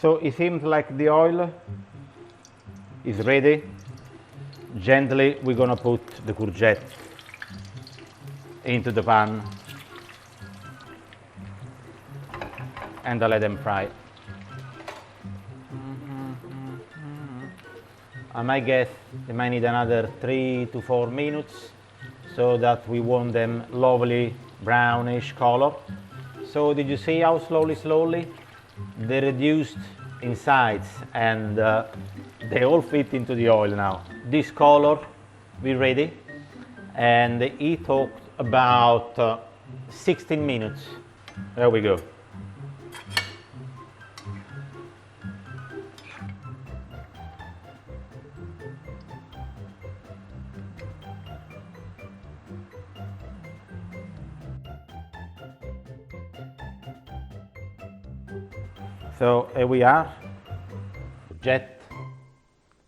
So it seems like the oil is ready. Gently we're gonna put the courgette into the pan and let them fry. I might guess they might need another 3 to 4 minutes so that we want them lovely brownish color. So did you see how slowly they reduced in size and they all fit into the oil now. This color we're ready, and it took about 16 minutes. There we go. So here we are, jet,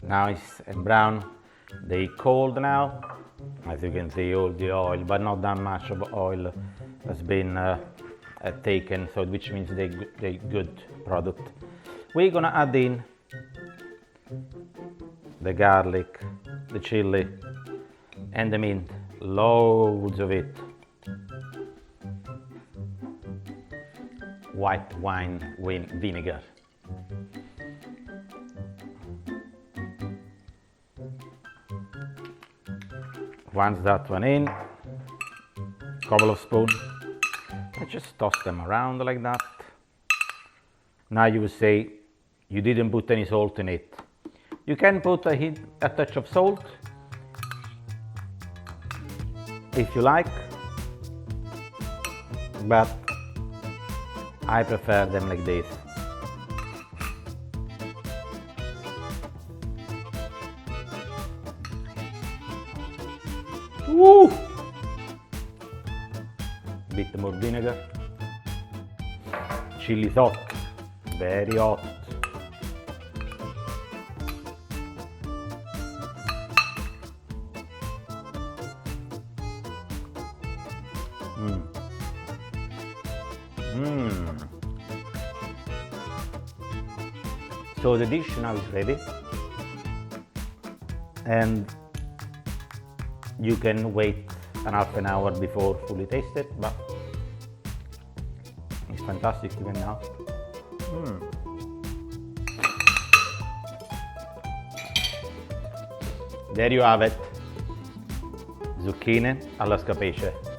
nice and brown. They cold now, as you can see all the oil, but not that much of oil has been taken, so which means they good product. We're gonna add in the garlic, the chili, and the mint, loads of it. White wine vinegar. Once that one in, couple of spoons, I just toss them around like that. Now you will say you didn't put any salt in it. You can put a touch of salt if you like, but I prefer them like this. Woo! Bit more vinegar. Chili is hot, very hot. So the dish now is ready, and you can wait an half an hour before fully taste it, but it's fantastic even now. There you have it, zucchine alla Scapece.